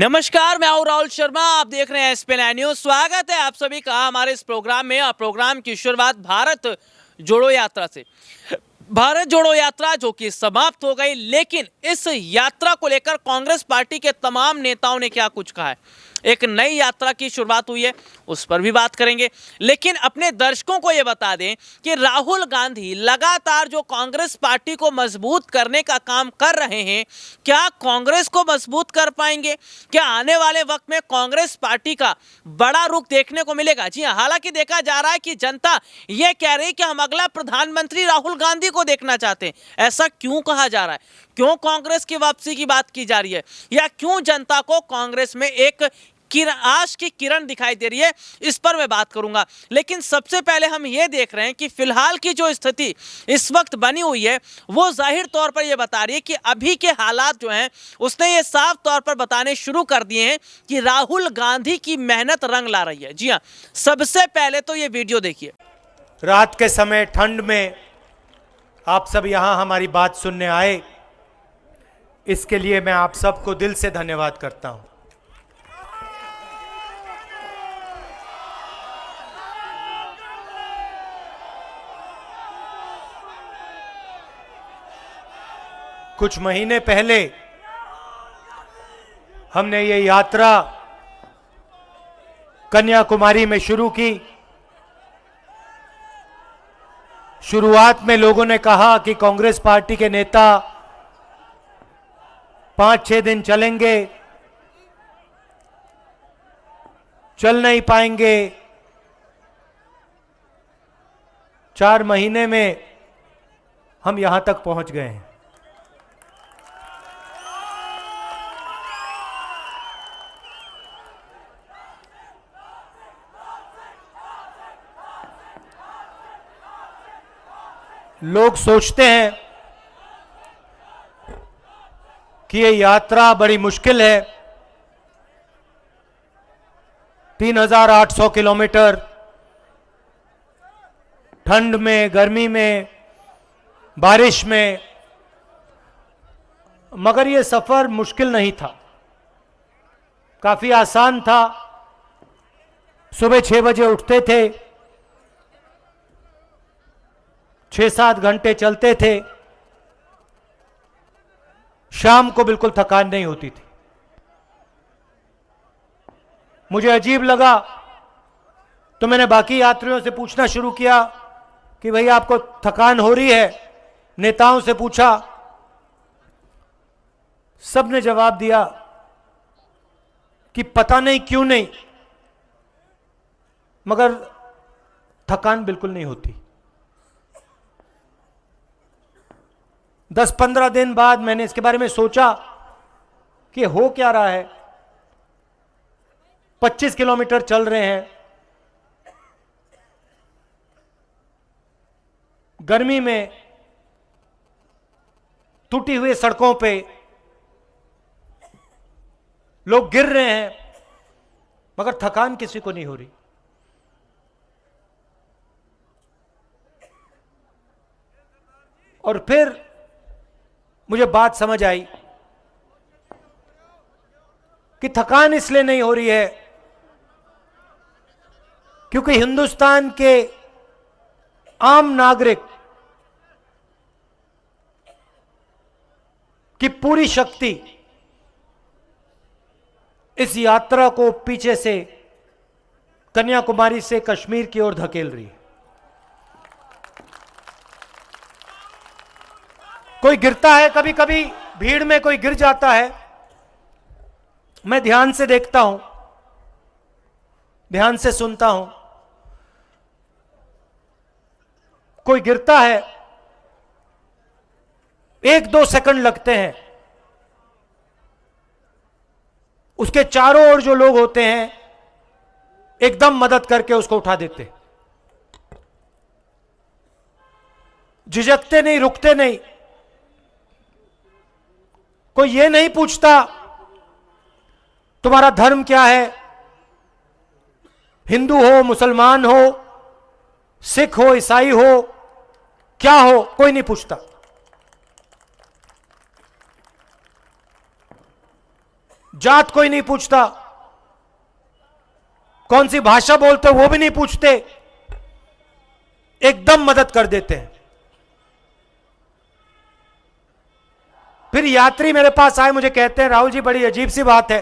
नमस्कार, मैं हूं राहुल शर्मा। आप देख रहे हैं एसपी9 न्यूज। स्वागत है आप सभी का हमारे इस प्रोग्राम में। और प्रोग्राम की शुरुआत भारत जोड़ो यात्रा से। भारत जोड़ो यात्रा जो कि समाप्त हो गई, लेकिन इस यात्रा को लेकर कांग्रेस पार्टी के तमाम नेताओं ने क्या कुछ कहा है। एक नई यात्रा की शुरुआत हुई है, उस पर भी बात करेंगे। लेकिन अपने दर्शकों को यह बता दें कि राहुल गांधी लगातार जो कांग्रेस पार्टी को मजबूत करने का काम कर रहे हैं, क्या कांग्रेस को मजबूत कर पाएंगे? क्या आने वाले वक्त में कांग्रेस पार्टी का बड़ा रुख देखने को मिलेगा? जी हां, हालांकि देखा जा रहा है कि जनता यह कह रही है कि हम अगला प्रधानमंत्री राहुल गांधी को देखना चाहते हैं। ऐसा क्यों कहा जा रहा है? क्यों कांग्रेस की वापसी की बात की जा रही है, या क्यों जनता को कांग्रेस में एक आश की किरण दिखाई दे रही है, इस पर मैं बात करूंगा। लेकिन सबसे पहले हम यह देख रहे हैं कि फिलहाल की जो स्थिति इस वक्त बनी हुई है, वो जाहिर तौर पर यह बता रही है कि अभी के हालात जो हैं, उसने ये साफ तौर पर बताने शुरू कर दिए हैं कि राहुल गांधी की मेहनत रंग ला रही है। जी हां, सबसे पहले तो ये वीडियो देखिए। रात के समय ठंड में आप सब यहां हमारी बात सुनने आए, इसके लिए मैं आप सबको दिल से धन्यवाद करता हूं। कुछ महीने पहले हमने ये यात्रा कन्याकुमारी में शुरू की। शुरुआत में लोगों ने कहा कि कांग्रेस पार्टी के नेता 5-6 दिन चलेंगे, चल नहीं पाएंगे। 4 महीने में हम यहां तक पहुंच गए हैं। लोग सोचते हैं कि ये यात्रा बड़ी मुश्किल है। 3800 किलोमीटर ठंड में, गर्मी में, बारिश में, मगर ये सफर मुश्किल नहीं था, काफी आसान था। सुबह 6 बजे उठते थे, 6-7 घंटे चलते थे, शाम को बिल्कुल थकान नहीं होती थी। मुझे अजीब लगा तो मैंने बाकी यात्रियों से पूछना शुरू किया कि भाई आपको थकान हो रही है? नेताओं से पूछा, सबने जवाब दिया कि पता नहीं क्यों नहीं, मगर थकान बिल्कुल नहीं होती। 10-15 दिन बाद मैंने इसके बारे में सोचा कि हो क्या रहा है। 25 किलोमीटर चल रहे हैं, गर्मी में, टूटी हुई सड़कों पे लोग गिर रहे हैं, मगर थकान किसी को नहीं हो रही। और फिर मुझे बात समझ आई कि थकान इसलिए नहीं हो रही है क्योंकि हिंदुस्तान के आम नागरिक की पूरी शक्ति इस यात्रा को पीछे से कन्याकुमारी से कश्मीर की ओर धकेल रही है। कोई गिरता है, कभी कभी भीड़ में कोई गिर जाता है, मैं ध्यान से देखता हूं, ध्यान से सुनता हूं। कोई गिरता है, 1-2 सेकंड लगते हैं, उसके चारों ओर जो लोग होते हैं एकदम मदद करके उसको उठा देते, झिझकते नहीं, रुकते नहीं। कोई ये नहीं पूछता तुम्हारा धर्म क्या है, हिंदू हो, मुसलमान हो, सिख हो, ईसाई हो, क्या हो, कोई नहीं पूछता। जात कोई नहीं पूछता, कौन सी भाषा बोलते हो वो भी नहीं पूछते, एकदम मदद कर देते हैं। फिर यात्री मेरे पास आए, मुझे कहते हैं राहुल जी बड़ी अजीब सी बात है,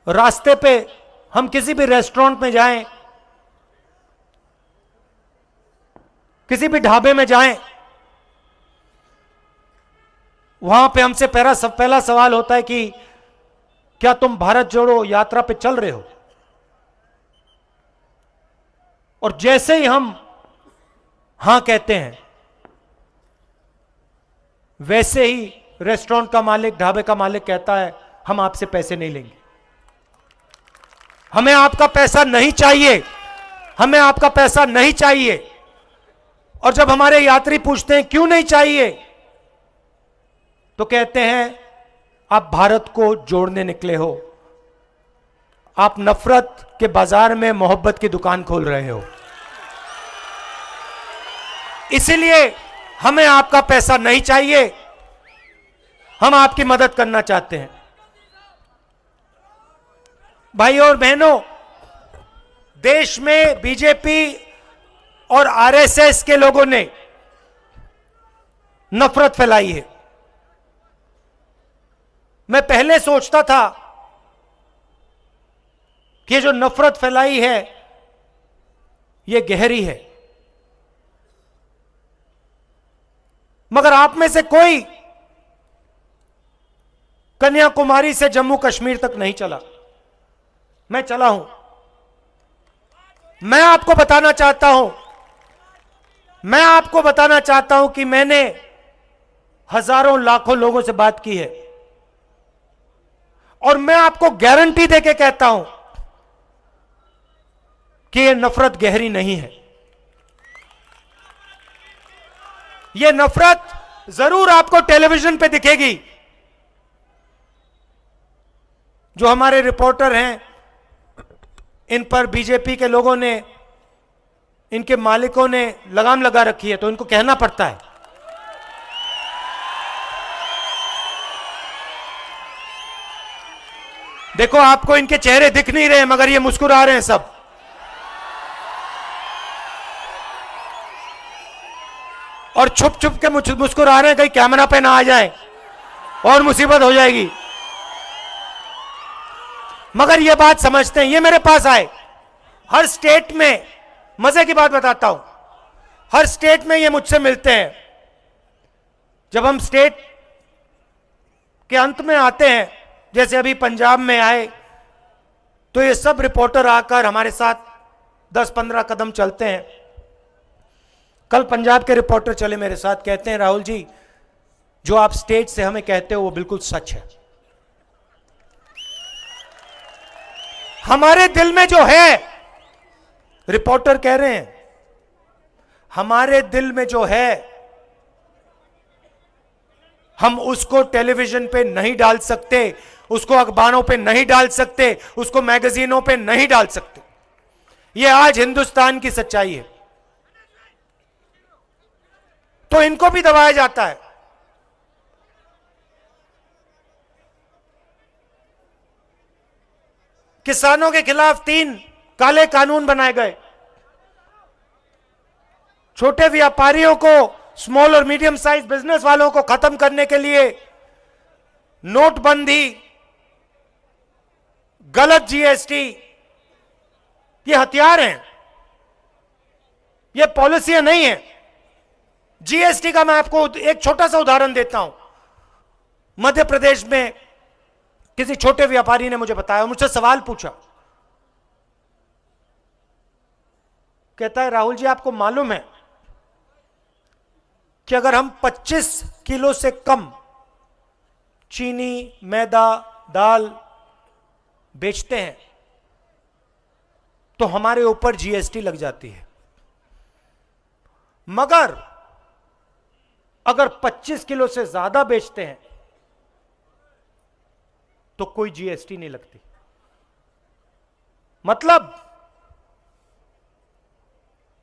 रास्ते पे हम किसी भी रेस्टोरेंट में जाएं, किसी भी ढाबे में जाएं, वहां पे हमसे पहला सवाल होता है कि क्या तुम भारत जोड़ो यात्रा पे चल रहे हो? और जैसे ही हम हां कहते हैं, वैसे ही रेस्टोरेंट का मालिक, ढाबे का मालिक कहता है हम आपसे पैसे नहीं लेंगे, हमें आपका पैसा नहीं चाहिए, हमें आपका पैसा नहीं चाहिए। और जब हमारे यात्री पूछते हैं क्यों नहीं चाहिए, तो कहते हैं आप भारत को जोड़ने निकले हो, आप नफरत के बाजार में मोहब्बत की दुकान खोल रहे हो, इसलिए हमें आपका पैसा नहीं चाहिए, हम आपकी मदद करना चाहते हैं। भाइयों और बहनों, देश में बीजेपी और आरएसएस के लोगों ने नफरत फैलाई है। मैं पहले सोचता था कि जो नफरत फैलाई है यह गहरी है, मगर आप में से कोई कन्याकुमारी से जम्मू कश्मीर तक नहीं चला, मैं चला हूं। मैं आपको बताना चाहता हूं कि मैंने हजारों लाखों लोगों से बात की है, और मैं आपको गारंटी देके कहता हूं कि यह नफरत गहरी नहीं है। यह नफरत जरूर आपको टेलीविजन पे दिखेगी। जो हमारे रिपोर्टर हैं, इन पर बीजेपी के लोगों ने, इनके मालिकों ने लगाम लगा रखी है, तो इनको कहना पड़ता है। देखो, आपको इनके चेहरे दिख नहीं रहे, मगर ये मुस्कुरा रहे हैं सब। और छुप छुप के मुस्कुरा रहे हैं, कहीं कैमरा पे ना आ जाए और मुसीबत हो जाएगी। मगर ये बात समझते हैं। ये मेरे पास आए, हर स्टेट में, मजे की बात बताता हूं, हर स्टेट में ये मुझसे मिलते हैं। जब हम स्टेट के अंत में आते हैं, जैसे अभी पंजाब में आए, तो ये सब रिपोर्टर आकर हमारे साथ 10-15 कदम चलते हैं। कल पंजाब के रिपोर्टर चले मेरे साथ, कहते हैं राहुल जी, जो आप स्टेज से हमें कहते हो वो बिल्कुल सच है। हमारे दिल में जो है, रिपोर्टर कह रहे हैं, हमारे दिल में जो है, हम उसको टेलीविजन पे नहीं डाल सकते, उसको अखबारों पे नहीं डाल सकते, उसको मैगजीनों पे नहीं डाल सकते। यह आज हिंदुस्तान की सच्चाई है। तो इनको भी दबाया जाता है। किसानों के खिलाफ 3 काले कानून बनाए गए। छोटे व्यापारियों को, स्मॉल और मीडियम साइज बिजनेस वालों को खत्म करने के लिए नोटबंदी, गलत जीएसटी, ये हथियार हैं, ये पॉलिसियां नहीं है। जीएसटी का मैं आपको एक छोटा सा उदाहरण देता हूं। मध्य प्रदेश में किसी छोटे व्यापारी ने मुझे बताया, मुझसे सवाल पूछा, कहता है राहुल जी, आपको मालूम है कि अगर हम 25 किलो से कम चीनी, मैदा, दाल बेचते हैं तो हमारे ऊपर जीएसटी लग जाती है, मगर अगर 25 किलो से ज्यादा बेचते हैं तो कोई जीएसटी नहीं लगती। मतलब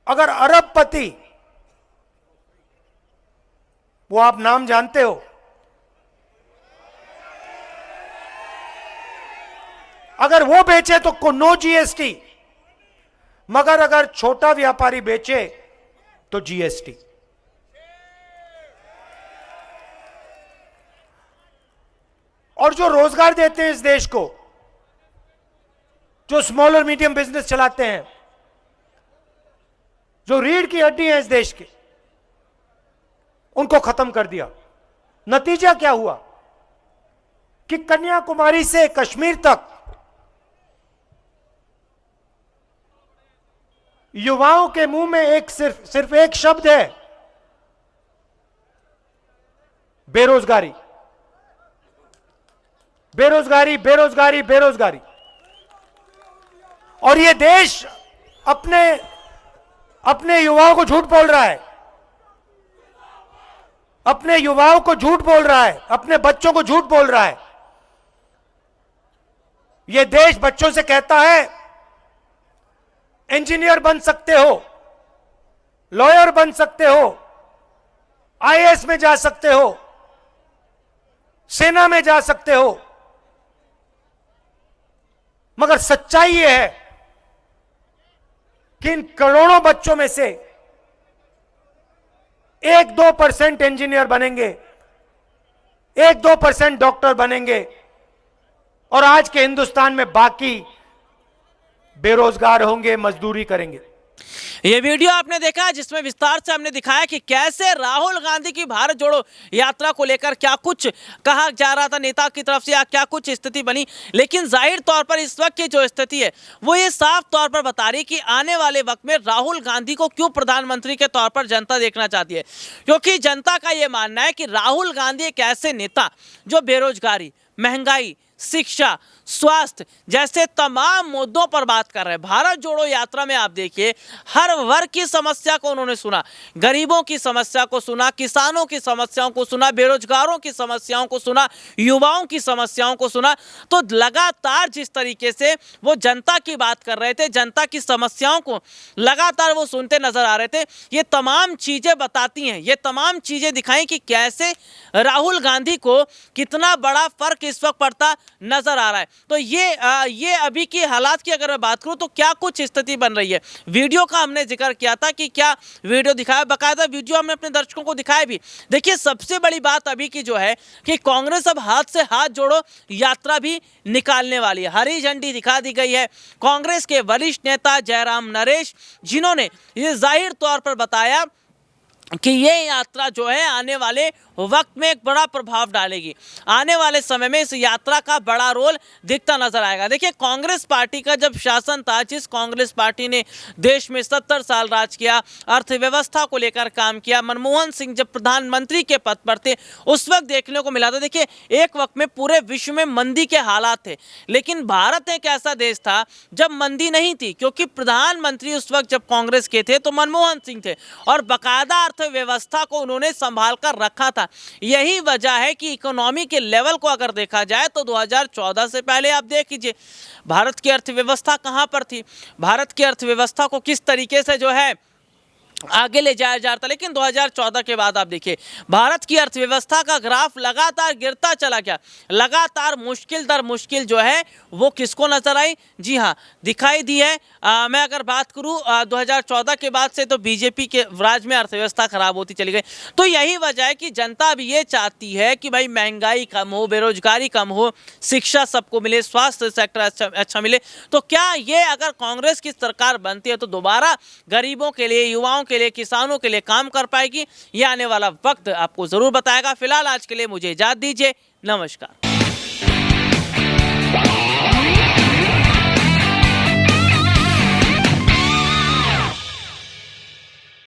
अगर अरबपति, वो आप नाम जानते हो, अगर वो बेचे तो नो जीएसटी, मगर अगर छोटा व्यापारी बेचे तो जीएसटी। और जो रोजगार देते हैं इस देश को, जो स्मॉल और मीडियम बिजनेस चलाते हैं, जो रीढ़ की हड्डी है इस देश की, उनको खत्म कर दिया। नतीजा क्या हुआ कि कन्याकुमारी से कश्मीर तक युवाओं के मुंह में सिर्फ एक शब्द है, बेरोजगारी, बेरोजगारी, बेरोजगारी, बेरोजगारी। और ये देश अपने युवाओं को झूठ बोल रहा है, अपने युवाओं को झूठ बोल रहा है, अपने बच्चों को झूठ बोल रहा है। ये देश बच्चों से कहता है इंजीनियर बन सकते हो, लॉयर बन सकते हो, आईएएस में जा सकते हो, सेना में जा सकते हो, मगर सच्चाई यह है कि इन करोड़ों बच्चों में से 1-2% इंजीनियर बनेंगे, 1-2% डॉक्टर बनेंगे, और आज के हिंदुस्तान में बाकी बेरोजगार होंगे, मजदूरी करेंगे। ये वीडियो आपने देखा जिसमें विस्तार से हमने दिखाया कि कैसे राहुल गांधी की भारत जोड़ो यात्रा को लेकर क्या कुछ कहा जा रहा था नेता की तरफ से, या क्या कुछ स्थिति बनी। लेकिन जाहिर तौर पर इस वक्त की जो स्थिति है वो ये साफ तौर पर बता रही कि आने वाले वक्त में राहुल गांधी को क्यों प्रधानमंत्री के तौर पर जनता देखना चाहती है। क्योंकि जनता का ये मानना है कि राहुल गांधी एक ऐसे नेता जो बेरोजगारी, महंगाई, शिक्षा, स्वास्थ्य जैसे तमाम मुद्दों पर बात कर रहे हैं। भारत जोड़ो यात्रा में आप देखिए हर वर्ग की समस्या को उन्होंने सुना, गरीबों की समस्या को सुना, किसानों की समस्याओं को सुना, बेरोजगारों की समस्याओं को सुना, युवाओं की समस्याओं को सुना। तो लगातार जिस तरीके से वो जनता की बात कर रहे थे, जनता की समस्याओं को लगातार वो सुनते नजर आ रहे थे, ये तमाम चीजें बताती हैं, ये तमाम चीजें दिखाई कि कैसे राहुल गांधी को कितना बड़ा फर्क इस वक्त पड़ता नजर आ रहा है। तो ये अभी की हालात की अगर मैं बात करूं तो क्या कुछ स्थिति बन रही है। वीडियो का हमने जिक्र किया था कि क्या वीडियो दिखाया, बाकायदा वीडियो हमने अपने दर्शकों को दिखाया भी। देखिए सबसे बड़ी बात अभी की जो है कि कांग्रेस अब हाथ से हाथ जोड़ो यात्रा भी निकालने वाली है, हरी झंडी दिखा दी गई है। कांग्रेस के वरिष्ठ नेता जयराम नरेश, जिन्होंने ये जाहिर तौर पर बताया कि ये यात्रा जो है आने वाले वक्त में एक बड़ा प्रभाव डालेगी, आने वाले समय में इस यात्रा का बड़ा रोल दिखता नजर आएगा। देखिए कांग्रेस पार्टी का जब शासन था, जिस कांग्रेस पार्टी ने देश में 70 साल राज किया, अर्थव्यवस्था को लेकर काम किया, मनमोहन सिंह जब प्रधानमंत्री के पद पर थे उस वक्त देखने को मिला था। देखिए एक वक्त में पूरे विश्व में मंदी के हालात थे, लेकिन भारत एक ऐसा देश था जब मंदी नहीं थी, क्योंकि प्रधानमंत्री उस वक्त जब कांग्रेस के थे तो मनमोहन सिंह थे और बाकायदा अर्थव्यवस्था को उन्होंने संभाल कर रखा था। यही वजह है कि इकोनॉमी के लेवल को अगर देखा जाए तो 2014 से पहले आप देख लीजिए भारत की अर्थव्यवस्था कहां पर थी, भारत की अर्थव्यवस्था को किस तरीके से जो है आगे ले जाया जा रहा था। लेकिन 2014 के बाद आप देखिए भारत की अर्थव्यवस्था का ग्राफ लगातार गिरता चला गया, लगातार मुश्किल दर मुश्किल जो है वो किसको नजर आई, जी हाँ दिखाई दी है। मैं अगर बात करूं 2014 के बाद से तो बीजेपी के राज में अर्थव्यवस्था खराब होती चली गई। तो यही वजह है कि जनता अब ये चाहती है कि भाई महंगाई कम हो, बेरोजगारी कम हो, शिक्षा सबको मिले, स्वास्थ्य सेक्टर अच्छा मिले। तो क्या ये अगर कांग्रेस की सरकार बनती है तो दोबारा गरीबों के लिए, युवाओं के लिए, किसानों के लिए काम कर पाएगी? ये आने वाला वक्त आपको जरूर बताएगा। फिलहाल आज के लिए मुझे इजाजत दीजिए, नमस्कार।